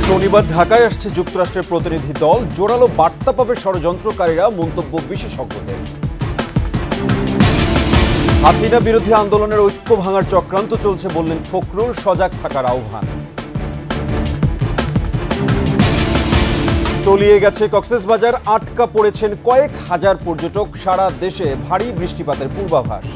শনিবার ঢাকায় আসছে যুক্তরাষ্ট্রের প্রতিনিধি দল। জোরালো বার্তা পাবে ষড়যন্ত্রকারীরা, মন্তব্য বিশেষজ্ঞদের। হাসিনা বিরোধী আন্দোলনের ঐক্য ভাঙার চক্রান্ত চলছে বললেন ফখরুল, সজাগ থাকার আহ্বান। তলিয়ে গেছে কক্সবাজার, আটকা পড়েছেন কয়েক হাজার পর্যটক। সারা দেশে ভারী বৃষ্টিপাতের পূর্বাভাস।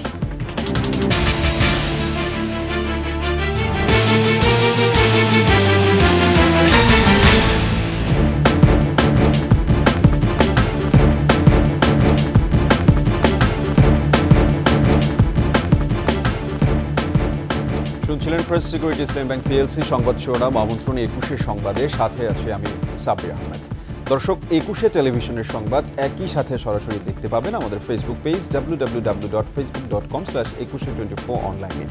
শুনছিলেন প্রেস সিকিউরিটি ইসলামী ব্যাংক পিএলসি সংবাদ শিরোনাম। আমন্ত্রণ ২১শে সংবাদে, সাথে আছি আমি সাব্বির আহমেদ। দর্শক, ২১শে টেলিভিশনের সংবাদ একই সাথে সরাসরি দেখতে পাবেন আমাদের ফেসবুক পেজ www.facebook.com/2124 অনলাইনে।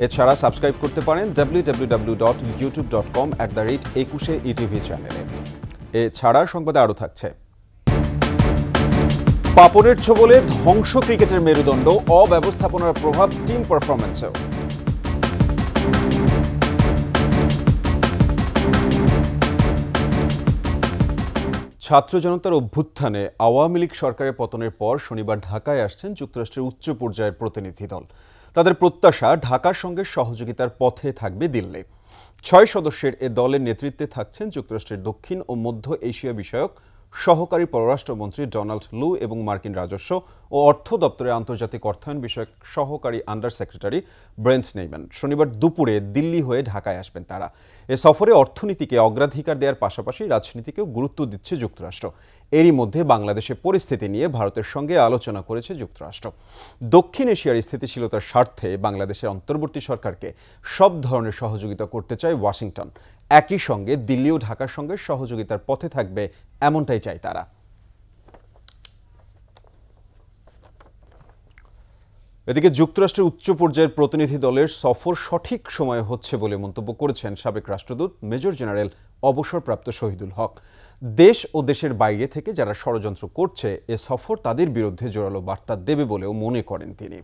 এছাড়া সাবস্ক্রাইব করতে পারেন www.youtube.com/21sheETV চ্যানেলে। এছাড়া সংবাদে আরও থাকছে: পাপনের ছোবলে ধ্বংস ক্রিকেটের মেরুদণ্ড, অব্যবস্থাপনার প্রভাব টিম পারফরম্যান্সেও। ছাত্র জনতার অভ্যুত্থানে আওয়ামী লীগ সরকারের পতনের পর শনিবার ঢাকায় আসছেন যুক্তরাষ্ট্রের উচ্চ পর্যায়ের প্রতিনিধি দল। তাদের প্রত্যাশা, ঢাকার সঙ্গে সহযোগিতার পথে থাকবে দিল্লি। ৬ সদস্যের এ দলের নেতৃত্বে থাকছেন যুক্তরাষ্ট্রের দক্ষিণ ও মধ্য এশিয়া বিষয়ক সহকারী পররাষ্ট্রমন্ত্রী ডোনাল্ড লু এবং মার্কিন রাজস্ব ও অর্থ দপ্তরের আন্তর্জাতিক অর্থায়ন বিষয়ক সহকারী আন্ডার সেক্রেটারি ব্রেন্ট নেইম্যান। শনিবার দুপুরে দিল্লি হয়ে ঢাকায় আসবেন তারা। এ সফরে অর্থনীতিকে অগ্রাধিকার দেওয়ার পাশাপাশি রাজনীতিকেও গুরুত্ব দিচ্ছে যুক্তরাষ্ট্র। এরই মধ্যে বাংলাদেশের পরিস্থিতি নিয়ে ভারতের সঙ্গে আলোচনা করেছে যুক্তরাষ্ট্র। দক্ষিণ এশিয়ার স্থিতিশীলতার স্বার্থে বাংলাদেশের অন্তর্বর্তী সরকারকে সব ধরনের সহযোগিতা করতে চায় ওয়াশিংটন। একই সঙ্গে দিল্লি ও ঢাকার সঙ্গে সহযোগিতার পথে থাকবে, এমনটাই চাই তারা। এদিকে যুক্তরাষ্ট্রের উচ্চ পর্যায়ের প্রতিনিধি দলের সফর সঠিক সময়ে হচ্ছে বলে মন্তব্য করেছেন সাবেক রাষ্ট্রদূত মেজর জেনারেল অবসরপ্রাপ্ত শহীদুল হক। দেশ ও দেশের বাইরে থেকে যারা ষড়যন্ত্র করছে, এ সফর তাদের বিরুদ্ধে জোরালো বার্তা দেবে বলেও মনে করেন তিনি।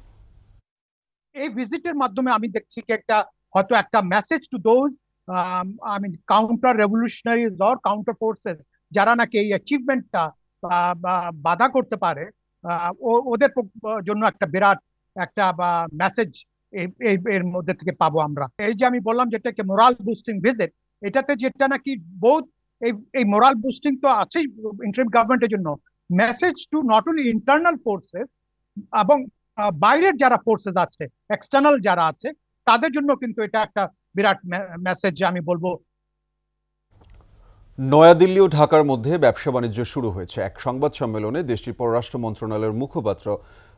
এই ভিজিটের মাধ্যমে আমি দেখছি কি হয়তো একটা message to those counter revolutionaries or counter forces যারা নাকি এই অ্যাচিভমেন্টটা বাধা করতে পারে, ওদের জন্য একটা বিরাট একটা মেসেজ এর মধ্যে থেকে পাবো আমরা। এই যে আমি বললাম যেটাকে মোরাল বুস্টিং ভিজিট, এটাতে যেটা নাকি বহুত এই মোরাল বুস্টিং তো আছেই ইন্টারিম গভর্নমেন্টের জন্য, message to not only internal forces এবং বাইরের যারা ফোর্সেস আছে, এক্সটার্নাল যারা আছে, তাদের জন্য কিন্তু এটা একটা বিরাট মেসেজ আমি বলবো। নয়াদিল্লি ও ঢাকার মধ্যে ব্যবসা বাণিজ্য শুরু হয়েছে। এক সংবাদ সম্মেলনে দেশটির পররাষ্ট্র মন্ত্রণালয়ের মুখপাত্র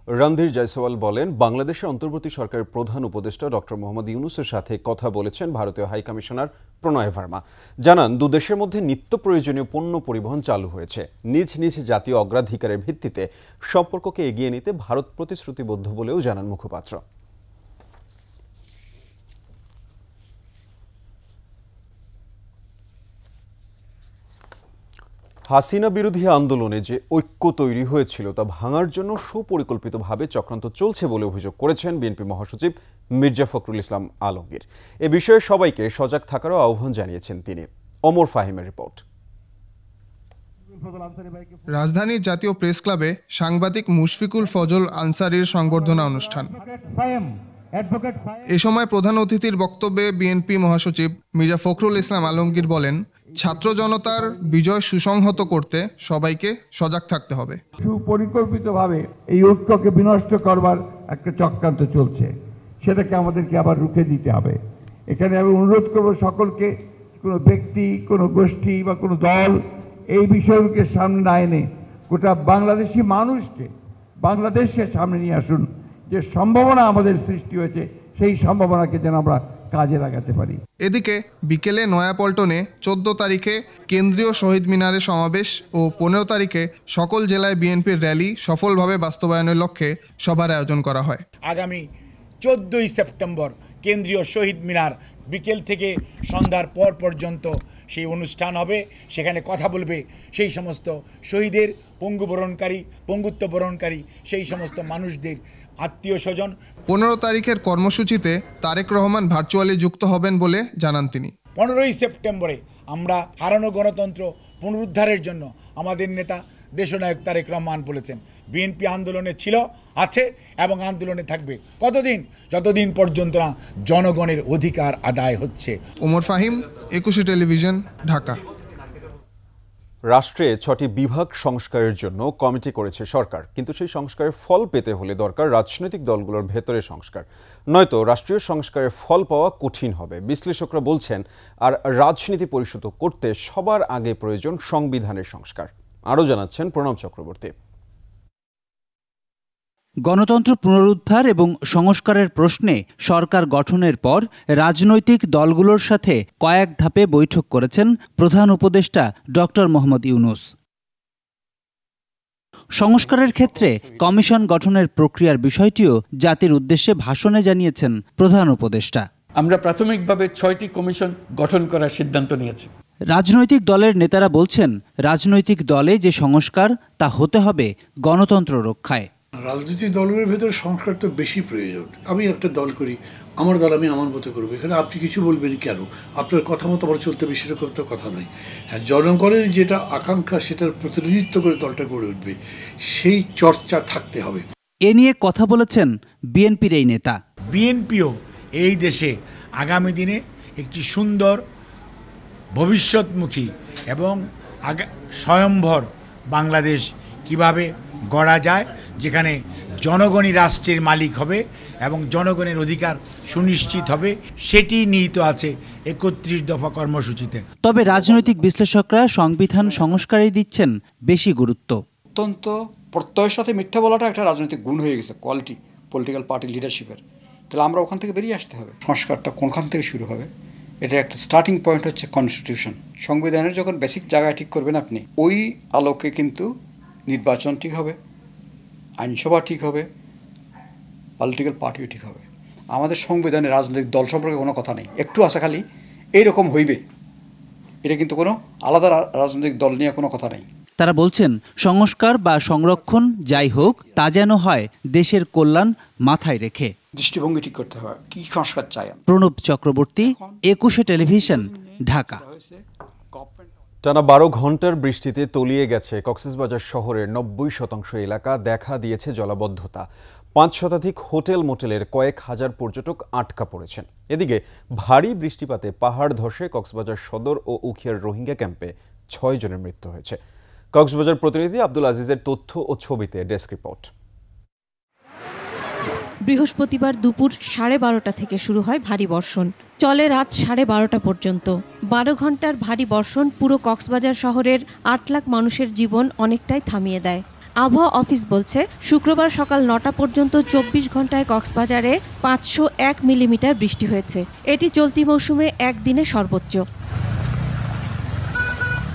রণধীর জয়সওয়াল বলেন, বাংলাদেশের অন্তর্বর্তী সরকারের প্রধান উপদেষ্টা ডক্টর মোহাম্মদ ইউনূসের সাথে কথা বলেছেন ভারতীয় হাই কমিশনার প্রণয় ভার্মা। জানান, দুদেশের মধ্যে নিত্য প্রয়োজনীয় পণ্য পরিবহন চালু হয়েছে। নিজ নিজ জাতীয় অগ্রাধিকারের ভিত্তিতে সম্পর্ককে এগিয়ে নিতে ভারত প্রতিশ্রুতিবদ্ধ বলেও জানান মুখপাত্র। হাসিনা বিরোধী আন্দোলনে যে ঐক্য তৈরি হয়েছিল তা ভাঙার জন্য সুপরিকল্পিতভাবে চক্রান্ত চলছে বলে অভিযোগ করেছেন বিএনপি মহাসচিব মির্জা ফখরুল ইসলাম আলমগীর। এ বিষয়ে সবাইকে সজাগ থাকারও আহ্বান জানিয়েছেন তিনি। ওমর ফাহিমের রিপোর্ট। রাজধানীর জাতীয় প্রেস ক্লাবে সাংবাদিক মুশফিকুল ফজল আনসারীর সংবর্ধনা অনুষ্ঠান। এ সময় প্রধান অতিথির বক্তব্যে বিএনপি মহাসচিব মির্জা ফখরুল ইসলাম আলমগীর বলেন, ছাত্র জনতার বিজয় সুসংহত করতে সবাইকে সজাগ থাকতে হবে। সুপরিকল্পিতভাবে এই ঐক্যকে বিনষ্ট করবার একটা চক্রান্ত চলছে, সেটাকে আমাদেরকে আবার রুখে দিতে হবে। এখানে আমি অনুরোধ করব সকলকে, কোনো ব্যক্তি, কোনো গোষ্ঠী বা কোনো দল এই বিষয়কে সামনে না এনে গোটা বাংলাদেশি মানুষকে, বাংলাদেশকে সামনে নিয়ে আসুন। যে সম্ভাবনা আমাদের সৃষ্টি হয়েছে, সেই সম্ভাবনাকে যেন আমরা কাজে লাগাতে পারি। এদিকে বিকেলে নয়াপল্টনে 14 তারিখে কেন্দ্রীয় শহীদ মিনারে সমাবেশ ও 15 তারিখে সকল জেলায় বিএনপির র্যালি সফলভাবে বাস্তবায়নের লক্ষ্যে সভার আয়োজন করা হয়। আগামী 14ই সেপ্টেম্বর কেন্দ্রীয় শহীদ মিনার বিকেল থেকে সন্ধ্যার পর পর্যন্ত সেই অনুষ্ঠান হবে। সেখানে কথা বলবে সেই সমস্ত শহীদের পঙ্গুত্ব বরণকারী সেই সমস্ত মানুষদের আত্মীয় স্বজন। 15 তারিখের কর্মসূচিতে তারেক রহমান ভার্চুয়ালি যুক্ত হবেন বলে জানান তিনি। 15ই সেপ্টেম্বরে আমরা হারানো গণতন্ত্র পুনরুদ্ধারের জন্য আমাদের নেতা দেশনায়ক তারেক রহমান বলেছেন বিএনপি আন্দোলনে ছিল, আছে এবং আন্দোলনে থাকবে। কতদিন? যতদিন পর্যন্ত না জনগণের অধিকার আদায় হচ্ছে। ওমর ফাহিম, একুশে টেলিভিশন, ঢাকা। রাষ্ট্রে 6টি বিভাগ সংস্কারের জন্য কমিটি করেছে সরকার, কিন্তু সেই সংস্কারের ফল পেতে হলে দরকার রাজনৈতিক দলগুলোর ভেতরে সংস্কার, নয়তো রাষ্ট্রীয় সংস্কারের ফল পাওয়া কঠিন হবে। বিশ্লেষকরা বলছেন, আর রাজনীতি পরিশুদ্ধ করতে সবার আগে প্রয়োজন সংবিধানের সংস্কার। আরও জানাচ্ছেন প্রণব চক্রবর্তী। গণতন্ত্র পুনরুদ্ধার এবং সংস্কারের প্রশ্নে সরকার গঠনের পর রাজনৈতিক দলগুলোর সাথে কয়েক ধাপে বৈঠক করেছেন প্রধান উপদেষ্টা ডক্টর মোহাম্মদ ইউনূস। সংস্কারের ক্ষেত্রে কমিশন গঠনের প্রক্রিয়ার বিষয়টিও জাতির উদ্দেশ্যে ভাষণে জানিয়েছেন প্রধান উপদেষ্টা। আমরা প্রাথমিকভাবে 6টি কমিশন গঠন করার সিদ্ধান্ত নিয়েছি। রাজনৈতিক দলের নেতারা বলছেন, রাজনৈতিক দলে যে সংস্কার তা হতে হবে গণতন্ত্র রক্ষায়। রাজনৈতিক দলের ভেতরে সংস্কার তো বেশি প্রয়োজন। আমি একটা দল করি, আমার দল আমি আমার মতো করবো, এখানে আপনি কিছু বলবেন কেন? আপনার কথা মতো আবার চলতে হবে সেরকম তো কথা নয়। হ্যাঁ, জনগণের যেটা আকাঙ্ক্ষা সেটার প্রতিনিধিত্ব করে দলটা গড়ে উঠবে, সেই চর্চা থাকতে হবে। এ নিয়ে কথা বলেছেন বিএনপির এই নেতা। বিএনপিও এই দেশে আগামী দিনে একটি সুন্দর ভবিষ্যৎমুখী এবং স্বয়ংভর বাংলাদেশ কিভাবে গড়া যায়, যেখানে জনগণই রাষ্ট্রের মালিক হবে এবং জনগণের অধিকার সুনিশ্চিত হবে, সেটি নিহিত আছে 31 দফা কর্মসূচিতে। তবে রাজনৈতিক বিশ্লেষকরা সংবিধান সংস্কারে দিচ্ছেন বেশি গুরুত্ব। অত্যন্ত প্রত্যয়ের সাথে মিথ্যা বলাটা একটা রাজনৈতিক গুণ হয়ে গেছে, কোয়ালিটি পলিটিক্যাল পার্টি লিডারশিপের। তাহলে আমরা ওখান থেকে বেরিয়ে আসতে হবে। সংস্কারটা কোনখান থেকে শুরু হবে? এটা একটা স্টার্টিং পয়েন্ট হচ্ছে কনস্টিটিউশন। সংবিধানের যখন বেসিক জায়গায় ঠিক করবেন আপনি, ওই আলোকে কিন্তু নির্বাচন ঠিক হবে, আইনসভা ঠিক হবে, পলিটিক্যাল পার্টিও ঠিক হবে। আমাদের সংবিধানে রাজনৈতিক দল সম্পর্কে কোনো কথা নেই, একটু আছে খালি এইরকম হইবে, এটা কিন্তু কোনো আলাদা রাজনৈতিক দল নিয়ে কোনো কথা নেই। তারা বলছেন, সংস্কার বা সংরক্ষণ যাই হোক, তা যেন হয় দেশের কল্যাণ মাথায় রেখে। দৃষ্টিভঙ্গি ঠিক করতে হবে, কি সংস্কার চাই। প্রণব চক্রবর্তী, একুশে টেলিভিশন, ঢাকা। টানা 12 ঘন্টার বৃষ্টিতে তলিয়ে গেছে কক্সবাজার শহরের 90% এলাকা, দেখা দিয়েছে জলাবদ্ধতা। 5 শতাধিক হোটেল মোটেলের কয়েক হাজার পর্যটক আটকা পড়েছেন। এদিকে ভারী বৃষ্টিপাতে পাহাড় ধসে কক্সবাজার সদর ও উখিয়ার রোহিঙ্গা ক্যাম্পে 6 জনের মৃত্যু হয়েছে। কক্সবাজার প্রতিনিধি আব্দুল আজিজের তথ্য ও ছবিতে ডেস্ক রিপোর্ট। বৃহস্পতিবার দুপুর 12:30 থেকে শুরু হয় ভারী বর্ষণ, চলে রাত 12:30 পর্যন্ত। 12 ঘন্টার ভারী বর্ষণ পুরো কক্সবাজার শহরের 8 লাখ মানুষের জীবন অনেকটাই থামিয়ে দেয়। আবহাওয়া অফিস বলছে, শুক্রবার সকাল 9টা পর্যন্ত 24 ঘন্টায় কক্সবাজারে 501 মিলিমিটার বৃষ্টি হয়েছে। এটি চলতি মৌসুমে একদিনে সর্বোচ্চ।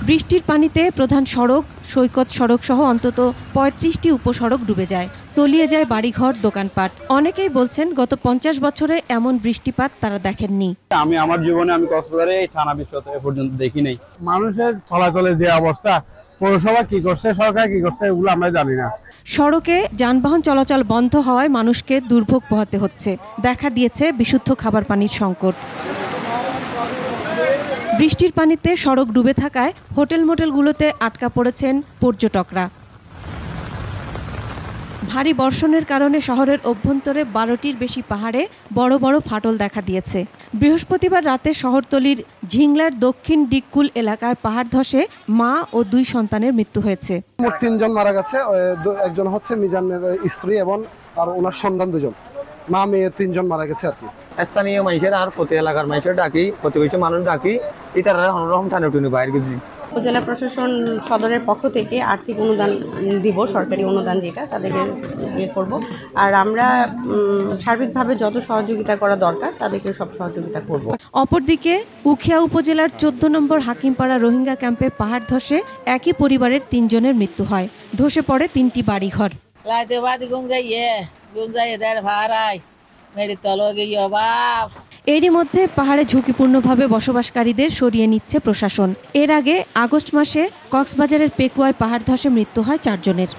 বৃষ্টির পানিতে প্রধান সড়ক, সৈকত সড়ক সহ অন্তত 35টি উপসড়ক ডুবে যায়, তলিয়ে যায় বাড়িঘর, দোকানপাট। অনেকেই বলছেন, গত 50 বছরে এমন বৃষ্টিপাত তারা দেখেননি। আমি আমার জীবনে কক্সবাজারে এই টানা বৃষ্টি এ পর্যন্ত দেখি নাই। মানুষের চলাচলের যে অবস্থা, পৌরসভা কি করছে, সরকার কি করছে, এগুলো আমরা জানি না। সড়কে যানবাহন চলাচল বন্ধ হওয়ায় মানুষকে দুর্ভোগ পোহাতে হচ্ছে। দেখা দিয়েছে বিশুদ্ধ খাবার পানির সংকট। বৃষ্টির পানিতে সড়ক ডুবে থাকায় হোটেল মোটেলগুলোতে আটকা পড়েছেন পর্যটকরা। ভারী বর্ষণের কারণে শহরের অভ্যন্তরে 12টির বেশি পাহাড়ে বড় বড় ফাটল দেখা দিয়েছে। বৃহস্পতিবার রাতে শহরতলির ঝিংলার দক্ষিণ ডিককুল এলাকায় পাহাড় ধসে মা ও 2 সন্তানের মৃত্যু হয়েছে। মোট 3 জন মারা গেছে, একজন হচ্ছে মিজানের স্ত্রী এবং আর ওনার সন্তান 2 জন, মা মেয়ে 3 জন মারা গেছে আর কি। স্থানীয় মানুষের আর প্রতি এলাকার মানুষের ডাকি, প্রতিবেশী মানুষ ডাকি, ইতারা অন্যরকম টানুটুনি বাইরে গেছি। উপজেলা প্রশাসন সদরের পক্ষ থেকে আর্থিক অনুদান দিব, সরকারি অনুদান যেটা তাদেরকে করব। আর আমরা সার্বিকভাবে যত সহযোগিতা করা দরকার তাদেরকে সব সহযোগিতা করব। অপরদিকে উখিয়া উপজেলার 14 নম্বর হাকিমপাড়া রোহিঙ্গা ক্যাম্পে পাহাড় ধসে একই পরিবারের 3 জনের মৃত্যু হয়। ধসে পড়ে 3টি বাড়িঘর। এরই মধ্যে পাহাড়ে ঝুঁকিপূর্ণভাবে বসবাসকারীদের সরিয়ে নিচ্ছে প্রশাসন। এর আগে আগস্ট মাসে কক্সবাজারের পেকুয়ায় পাহাড় ধসে মৃত্যু হয় 4 জনের।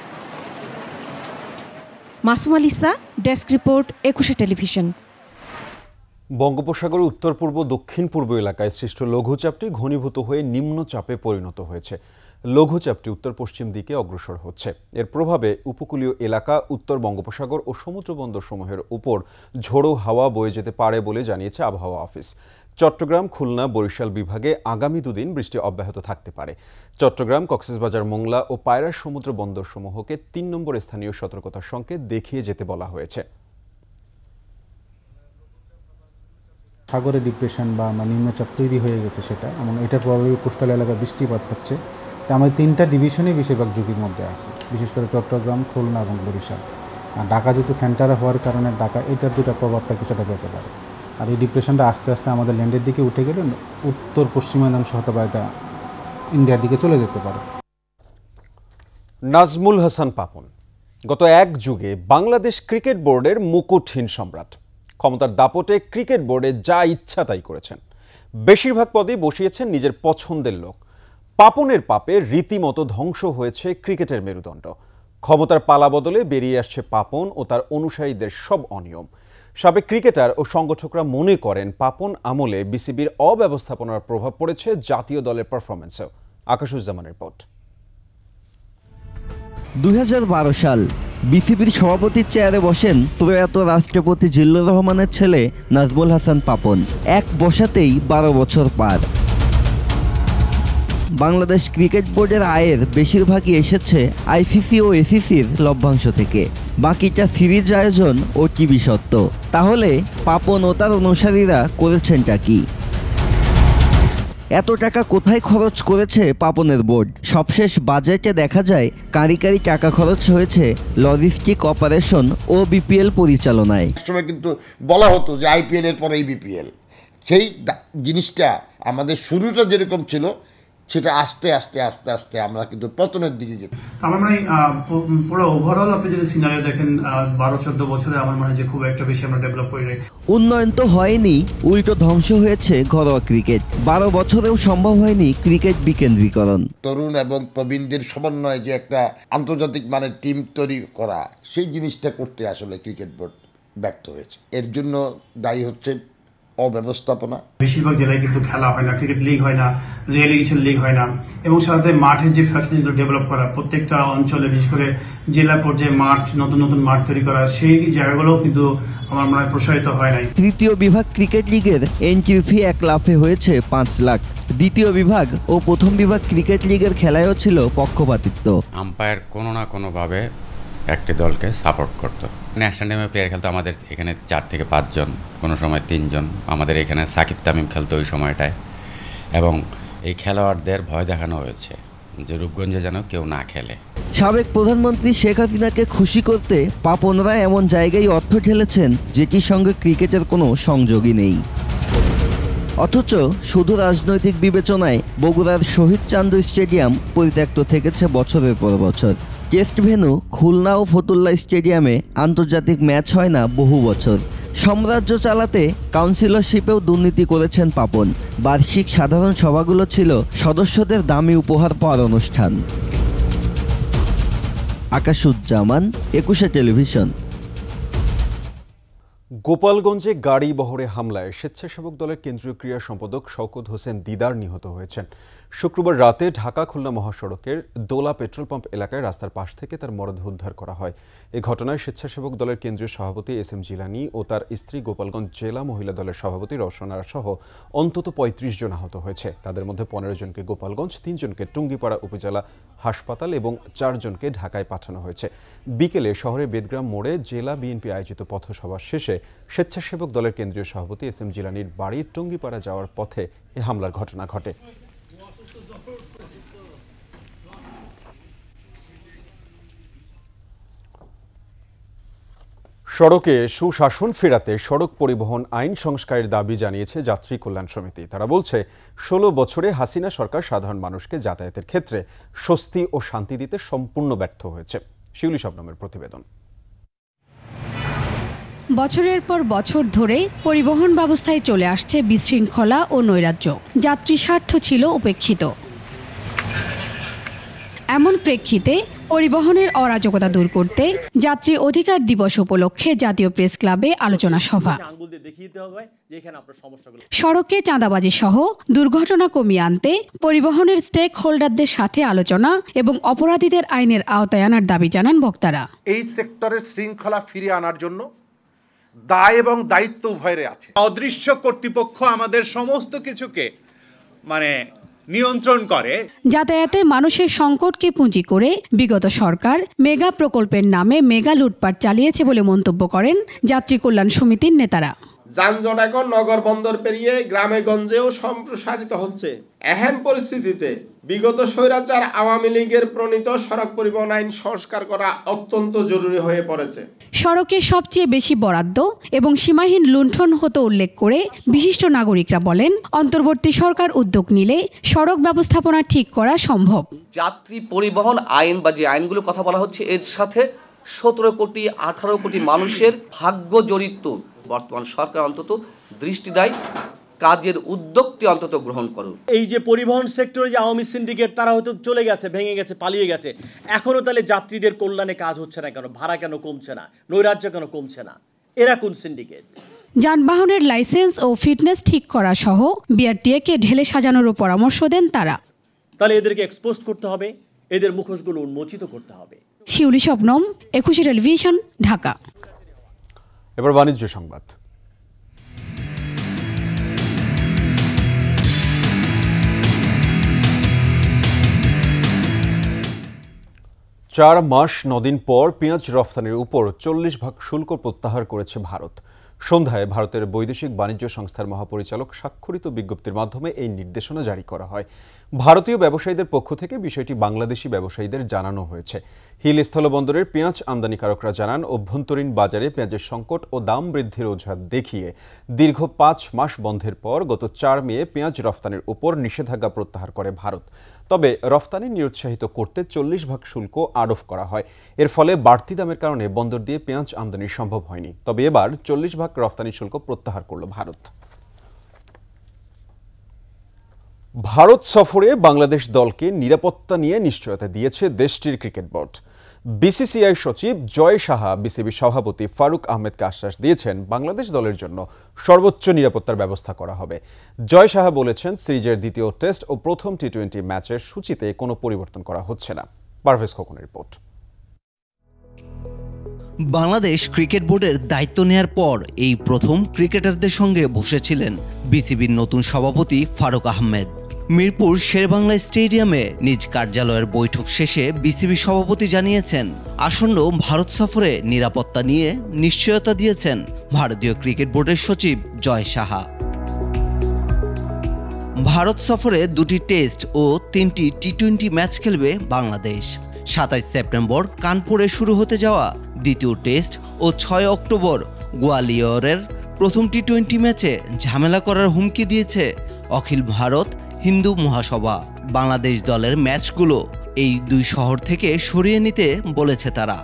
মাসুম আলিসা, ডেস্ক রিপোর্ট, একুশে টেলিভিশন। বঙ্গোপসাগরের উত্তর পূর্ব দক্ষিণ পূর্ব এলাকায় সৃষ্ট লঘুচাপটি ঘনীভূত হয়ে নিম্নচাপে পরিণত হয়েছে। লঘুচাপটি উত্তর পশ্চিম দিকে অগ্রসর হচ্ছে। এর প্রভাবে উপকূলীয় এলাকা, উত্তর বঙ্গোপসাগর ও সমুদ্রবন্দরসমূহের উপর ঝোড়ো হাওয়া বয়ে যেতে পারে বলে জানিয়েছে আবহাওয়া অফিস। চট্টগ্রাম, খুলনা, বরিশাল বিভাগে আগামী দুদিন বৃষ্টি অব্যাহত থাকতে পারে। চট্টগ্রাম, কক্সবাজার, মোংলা ও পায়রা সমুদ্র বন্দরসমূহকে ৩ নম্বর স্থানীয় সতর্কতার সংকেত দেখিয়ে যেতে বলা হয়েছে। সাগরে ডিপ্রেশন বা নিম্নচাপ তৈরি হয়ে গেছে সেটা, এবং এটার প্রভাবে কোস্টাল এলাকায় বৃষ্টিপাত হচ্ছে। তো আমাদের 3টা ডিভিশনেই বেশিরভাগ ঝুঁকির মধ্যে আছে, বিশেষ করে চট্টগ্রাম, খুলনা এবং বরিশাল। আর ঢাকা যেহেতু সেন্টারে হওয়ার কারণে ঢাকা এটার দুটা প্রভাবটা কিছুটা পেতে পারে। আর এই ডিপ্রেশনটা আস্তে আস্তে আমাদের ল্যান্ডের দিকে উঠে গেলে উত্তর পশ্চিমাঞ্চল হয়তো বা এটা ইন্ডিয়ার দিকে চলে যেতে পারে। নাজমুল হাসান পাপন গত এক যুগে বাংলাদেশ ক্রিকেট বোর্ডের মুকুটহীন সম্রাট। ক্ষমতার দাপটে ক্রিকেট বোর্ডে যা ইচ্ছা তাই করেছেন। বেশিরভাগ পদেই বসিয়েছেন নিজের পছন্দের লোক। পাপনের পাপে রীতিমতো ধ্বংস হয়েছে ক্রিকেটের মেরুদণ্ড। ক্ষমতার পালা বদলে বেরিয়ে আসছে পাপন ও তার অনুসারীদের সব অনিয়ম। সাবেক ক্রিকেটার ও সংগঠকরা মনে করেন পাপন আমলে বিসিবির অব্যবস্থাপনার প্রভাব পড়েছে জাতীয় দলের পারফরম্যান্সেও। আকাশুজ্জামান রিপোর্ট। 2012 সাল বিসিবির সভাপতির চেয়ারে বসেন প্রয়াত রাষ্ট্রপতি জিল্লুর রহমানের ছেলে নাজমুল হাসান পাপন। এক বসাতেই 12 বছর পার। বাংলাদেশ ক্রিকেট বোর্ডের আয়ের বেশিরভাগই এসেছে আইসিসি ও এসিসির লভ্যাংশ থেকে, বাকিটা সিরিজ আয়োজন ও টিভি সত্ত্ব। তাহলে পাপন ও তার অনুসারীরা করেছেনটা কি? এত টাকা কোথায় খরচ করেছে পাপনের বোর্ড? সবশেষ বাজেটে দেখা যায় কারি টাকা খরচ হয়েছে লজিস্টিক অপারেশন ও বিপিএল পরিচালনায়। সময় কিন্তু বলা হতো যে আইপিএল এর পরেই বিপিএল, সেই জিনিসটা আমাদের শুরুটা যেরকম ছিল সেটা আস্তে আস্তে আস্তে আস্তে আমরা কিন্তু পতনের দিকে যেতাম। আমার মনে হয় পুরো ওভারঅল আপনি যদি সিনারিও দেখেন 12-14 বছরে আমার মনে হয় যে খুব একটা বেশি আমরা ডেভেলপ করি নাই। উন্নয়ন তো হয়নি, উল্টো ধ্বংস হয়েছে ঘরোয়া ক্রিকেট। 12 বছরেও সম্ভব হয়নি ক্রিকেট বিকেন্দ্রীকরণ। তরুণ এবং প্রবীণদের সমন্বয়ে যে একটা আন্তর্জাতিক মানের টিম তৈরি করা, সেই জিনিসটা করতে আসলে ক্রিকেট বোর্ড ব্যর্থ হয়েছে। এর জন্য দায়ী হচ্ছে অব্যবস্থাপনা। বেশিরভাগ জেলায় কিন্তু খেলা হয় না, ক্রিকেট লিগ হয় না, রিয়েলিগেশন লিগ হয় না, এবং সাথে মাঠের যে ফ্যাসিলিটিগুলো ডেভেলপ করা, প্রত্যেকটা অঞ্চলে বিশেষ করে জেলা পর্যায়ে মাঠ, নতুন নতুন মাঠ তৈরি করা, সেই জায়গাগুলোও কিন্তু আমার মনে হয় প্রসারিত হয় নাই। তৃতীয় বিভাগ ক্রিকেট লিগের এন্ট্রি ফি 1 লাফে হয়েছে 5 লাখ। দ্বিতীয় বিভাগ ও প্রথম বিভাগ ক্রিকেট লিগের খেলায়ও ছিল পক্ষপাতিত্ব। আম্পায়ার কোনো না কোনোভাবে একটি দলকে সাপোর্ট করতো। ন্যাশনাল টিমে প্লেয়ার খেলতো আমাদের এখানে 4 থেকে 5 জন, কোনো সময় 3 জন। আমাদের এখানে সাকিব তামিম খেলতো ওই সময়টায়, এবং এই খেলোয়াড়দের ভয় দেখানো হয়েছে যে রূপগঞ্জে যেন কেউ না খেলে। সাবেক প্রধানমন্ত্রী শেখ হাসিনাকে খুশি করতে পাপনরা এমন জায়গায় অর্থ ঢেলেছেন যেটির সঙ্গে ক্রিকেটের কোনো সংযোগই নেই। অথচ শুধু রাজনৈতিক বিবেচনায় বগুড়ার শহীদ চান্দু স্টেডিয়াম পরিত্যক্ত থেকেছে বছরের পর বছর। টেস্ট ভেন্যু খুলনা ও ফতুল্লা স্টেডিয়ামে আন্তর্জাতিক ম্যাচ হয় না বহু বছর। সাম্রাজ্য চালাতে কাউন্সিলরশিপেও দুর্নীতি করেছেন পাপন। বার্ষিক সাধারণ সভাগুলো ছিল সদস্যদের দামি উপহার পাওয়ার অনুষ্ঠান। আকাশুজ্জামান, 21 টেলিভিশন। গোপালগঞ্জে গাড়ি বহরে হামলায় স্বেচ্ছাসেবক দলের কেন্দ্রীয় ক্রীড়া সম্পাদক শওকত হোসেন দিদার নিহত হয়েছেন। শুক্রবার রাতে ঢাকা খুলনা মহাসড়কের দোলা পেট্রোল পাম্প এলাকায় রাস্তার পাশ থেকে তার মরদেহ উদ্ধার করা হয়। এই ঘটনায় স্বেচ্ছাসেবক দলের কেন্দ্রীয় সভাপতি SM জিলানী ও তার স্ত্রী, গোপালগঞ্জ জেলা মহিলা দলের সভাপতি রওশনারা সহ অন্তত 35 জন আহত হয়েছে। তাদের মধ্যে 15 জনকে গোপালগঞ্জ, 3 জনকে টুঙ্গিপাড়া উপজেলা হাসপাতাল এবং 4 জনকে ঢাকায় পাঠানো হয়েছে। বিকেলে শহরের বেদগ্রাম মোড়ে জেলা বিএনপি আয়োজিত পথসভা শেষে স্বেচ্ছাসেবক দলের কেন্দ্রীয় সভাপতি SM জিলানীর বাড়ি টুঙ্গিপাড়া যাওয়ার পথে এ হামলার ঘটনা ঘটে। সড়কে সুশাসন ফেরাতে সড়ক পরিবহন আইন সংস্কারের দাবি জানিয়েছে যাত্রী কল্যাণ সমিতি। তারা বলছে 16 বছরে হাসিনা সরকার সাধারণ মানুষকে যাতায়াতের ক্ষেত্রে স্বস্তি ও শান্তি দিতে সম্পূর্ণ ব্যর্থ হয়েছে। শিউলি শবনমের প্রতিবেদন। বছরের পর বছর ধরে পরিবহন ব্যবস্থায় চলে আসছে বিশৃঙ্খলা ও নৈরাজ্য। যাত্রী স্বার্থ ছিল উপেক্ষিত। এমন প্রেক্ষিতে পরিবহনের অরাজকতা দূর করতে যাত্রী অধিকার দিবস উপলক্ষে জাতীয় প্রেস ক্লাবে আলোচনা সভা। সড়কে চাঁদাবাজি সহ দুর্ঘটনা কমিয়ে আনতে পরিবহনের স্টেক হোল্ডারদের সাথে আলোচনা এবং অপরাধীদের আইনের আওতায় আনার দাবি জানান বক্তারা। এই সেক্টরের শৃঙ্খলা ফিরিয়ে আনার জন্য দায় এবং দায়িত্ব উভয়ের আছে। অদৃশ্য কর্তৃপক্ষ আমাদের সমস্ত কিছুকে নিয়ন্ত্রণ করে। যাতায়াতে মানুষের সংকটকে পুঁজি করে বিগত সরকার মেগা প্রকল্পের নামে মেগা লুটপাট চালিয়েছে বলে মন্তব্য করেন যাত্রী কল্যাণ সমিতির নেতারা। যানজট এখন নগর বন্দর পেরিয়ে গ্রামে গঞ্জেও সম্প্রসারিত হচ্ছে। এহেন পরিস্থিতিতে বিগত স্বৈরাচার আওয়ামী লীগের প্রণীত সড়ক পরিবহন আইন সংস্কার করা অত্যন্ত জরুরি হয়ে পড়েছে। সড়কে সবচেয়ে বেশি বরাদ্দ এবং সীমাহীন লুণ্ঠন হতে উল্লেখ করে বিশিষ্ট নাগরিকরা বলেন, অন্তর্বর্তী সরকার উদ্যোগ নিলে সড়ক ব্যবস্থাপনা ঠিক করা সম্ভব। যাত্রী পরিবহন আইন বা যে আইনগুলো কথা বলা হচ্ছে এর সাথে 17 কোটি 18 কোটি মানুষের ভাগ্য জড়িত। বর্তমান সরকার অন্তত দৃষ্টি দেয়, কাজের উদ্যোগটি অন্তত গ্রহণ করুন। এই যে পরিবহন সেক্টরে যে আওয়ামী সিন্ডিকেট তারা হয়তো চলে গেছে, ভেঙে গেছে, পালিয়ে গেছে, এখনো তাহলে যাত্রীদের কল্যাণে কাজ হচ্ছে না কেন? ভাড়া কেন কমছে না? নৈরাজ্য কেন কমছে না? এরা কোন সিন্ডিকেট? যানবাহনের লাইসেন্স ও ফিটনেস ঠিক করা সহ বিআরটিএকে ঢেলে সাজানোরও পরামর্শ দেন তারা। তাহলে এদেরকে এক্সপোজ করতে হবে, এদের মুখোশগুলো উন্মোচিত করতে হবে। শিউলি শবনম, একুশে টেলিভিশন, ঢাকা। এবার বাণিজ্য সংবাদ। 4 মাস 9 দিন পর পেঁয়াজ রফতানির উপর 40% শুল্ক প্রত্যাহার করেছে ভারত। সন্ধ্যায় ভারতের বৈদেশিক বাণিজ্য সংস্থার মহাপরিচালক স্বাক্ষরিত বিজ্ঞপ্তির মাধ্যমে এই নির্দেশনা জারি করা হয়। ভারতীয় ব্যবসায়ীদের পক্ষ থেকে বিষয়টি বাংলাদেশি ব্যবসায়ীদের জানানো হয়েছে। হিল স্থলবন্দরের পেঁয়াজ আমদানিকারকরা জানান, অভ্যন্তরীণ বাজারে পেঁয়াজের সংকট ও দাম বৃদ্ধির অজুহাত দেখিয়ে দীর্ঘ 5 মাস বন্ধের পর গত 4 মে পেঁয়াজ রফতানির উপর নিষেধাজ্ঞা প্রত্যাহার করে ভারত। তবে রফতানি নিরুৎসাহিত করতে 40% শুল্ক আরোপ করা হয়। এর ফলে বাড়তি দামের কারণে বন্দর দিয়ে পেঁয়াজ আমদানি সম্ভব হয়নি। তবে এবার 40% রফতানি শুল্ক প্রত্যাহার করল ভারত। ভারত সফরে বাংলাদেশ দলকে নিরাপত্তা নিয়ে নিশ্চয়তা দিয়েছে দেশটির ক্রিকেট বোর্ড। বিসিসিআই সচিব জয় সাহা বিসিবি সভাপতি ফারুক আহমেদকে আশ্বাস দিয়েছেন, বাংলাদেশ দলের জন্য সর্বোচ্চ নিরাপত্তার ব্যবস্থা করা হবে। জয় সাহা বলেছেন, সিরিজের দ্বিতীয় টেস্ট ও প্রথম টি-20 ম্যাচের সূচিতে কোনো পরিবর্তন করা হচ্ছে না। পারভেজ খোকনের রিপোর্ট। বাংলাদেশ ক্রিকেট বোর্ডের দায়িত্ব নেয়ার পর এই প্রথম ক্রিকেটারদের সঙ্গে বসেছিলেন বিসিবির নতুন সভাপতি ফারুক আহমেদ। মিরপুর শেরেবাংলা স্টেডিয়ামে নিজ কার্যালয়ের বৈঠক শেষে বিসিবি সভাপতি জানিয়েছেন, আসন্ন ভারত সফরে নিরাপত্তা নিয়ে নিশ্চয়তা দিয়েছেন ভারতীয় ক্রিকেট বোর্ডের সচিব জয় সাহা। ভারত সফরে 2টি টেস্ট ও 3টি টি-20 ম্যাচ খেলবে বাংলাদেশ। 27 সেপ্টেম্বর কানপুরে শুরু হতে যাওয়া দ্বিতীয় টেস্ট ও 6 অক্টোবর গোয়ালিয়রের প্রথম টি-20 ম্যাচে ঝামেলা করার হুমকি দিয়েছে অখিল ভারত হিন্দু মহাসভা। বাংলাদেশ দলের ম্যাচগুলো এই 2 শহর থেকে সরিয়ে নিতে বলেছে তারা।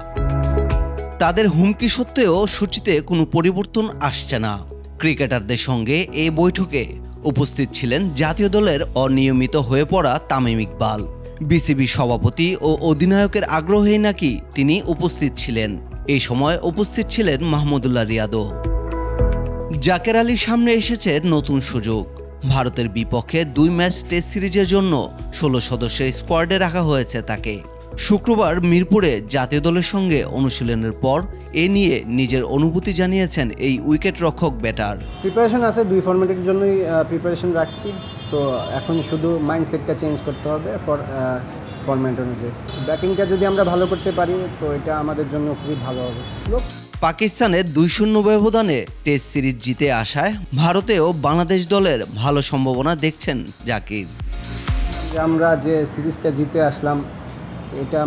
তাদের হুমকি সত্ত্বেও সূচিতে কোনো পরিবর্তন আসছে না। ক্রিকেটারদের সঙ্গে এই বৈঠকে উপস্থিত ছিলেন জাতীয় দলের অনিয়মিত হয়ে পড়া তামিম ইকবাল। বিসিবি সভাপতি ও অধিনায়কের আগ্রহে নাকি তিনি উপস্থিত ছিলেন। এই সময় উপস্থিত ছিলেন মাহমুদুল্লাহ রিয়াদও। জাকের আলীর সামনে এসেছে নতুন সুযোগ। ভারতের বিপক্ষে 2 ম্যাচ টেস্ট সিরিজের জন্য 16 সদস্যের স্কোয়াডে রাখা হয়েছে তাকে। শুক্রবার মিরপুরে জাতীয় দলের সঙ্গে অনুশীলনের পর এ নিয়ে নিজের অনুভূতি জানিয়েছেন এই উইকেট রক্ষক ব্যাটার। প্রিপারেশন আছে, 2 ফরম্যাটের জন্যই প্রিপারেশন রাখছি, তো এখন শুধু মাইন্ডসেটটা চেঞ্জ করতে হবে ফরম্যাট অনুযায়ী। ব্যাটিংটা যদি আমরা ভালো করতে পারি তো এটা আমাদের জন্য খুবই ভালো হবে। পাকিস্তানের 2-0 ব্যবধানে টেস্ট সিরিজ জিতে আসায় ভারতেও বাংলাদেশ দলের ভালো সম্ভাবনা দেখছেন জাকির। আমরা যে সিরিজটা জিতে আসলাম, এটা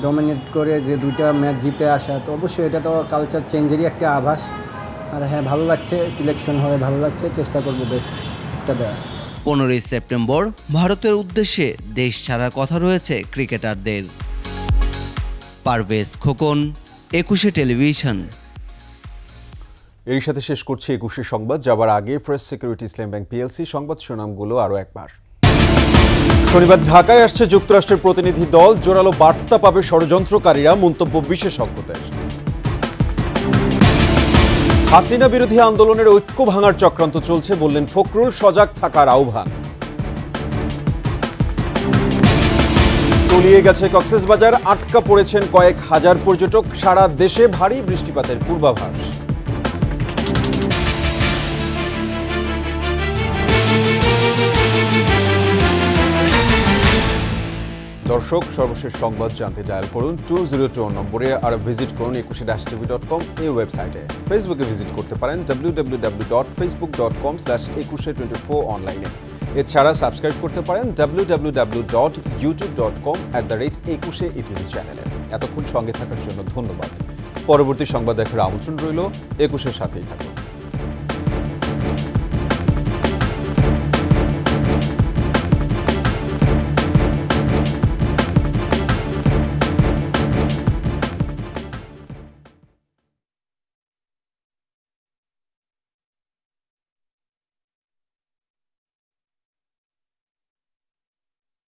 ডমিনেট করে যে 2টা ম্যাচ জিতে আসা, তো অবশ্যই এটা তো কালচার চেঞ্জেরই একটা আভাস। আর হ্যাঁ, ভালো লাগছে, সিলেকশন হয়ে ভালো লাগছে, চেষ্টা করবো বেস্টটা দেওয়ার। 15 সেপ্টেম্বর ভারতের উদ্দেশ্যে দেশ ছাড়ার কথা রয়েছে ক্রিকেটারদের। পারভেজ খোকন, 21 টেলিভিশন। এর সাথে শেষ করছি 21 সংবাদ। যাবার আগে ফার্স্ট সিকিউরিটি ইসলাম ব্যাংক পিএলসি সংবাদ শিরোনামগুলো আরও একবার। শনিবার ঢাকায় আসছে যুক্তরাষ্ট্রের প্রতিনিধি দল, জোরালো বার্তা পাবে ষড়যন্ত্রকারীরা, মন্তব্য বিশেষজ্ঞদের। হাসিনা বিরোধী আন্দোলনের ঐক্য ভাঙার চক্রান্ত চলছে বললেন ফখরুল, সজাগ থাকার আহ্বান। তলিয়ে গেছে কক্সবাজার, আটকা পড়েছেন কয়েক হাজার পর্যটক, সারা দেশে ভারী বৃষ্টিপাতের পূর্বাভাস। দর্শক, সর্বশেষ সংবাদ জানতে ডায়াল করুন 202 নম্বরে, আর ভিজিট করুন 21-tv.com এই ওয়েবসাইটে। ফেসবুকে ভিজিট করতে পারেন www.facebook.com/2124 অনলাইনে। এছাড়া সাবস্ক্রাইব করতে পারেন www.youtube.com/21etv চ্যানেলে। এতক্ষণ সঙ্গে থাকার জন্য ধন্যবাদ। পরবর্তী সংবাদ দেখার আমন্ত্রণ রইল। 21-এর সাথেই থাকুন।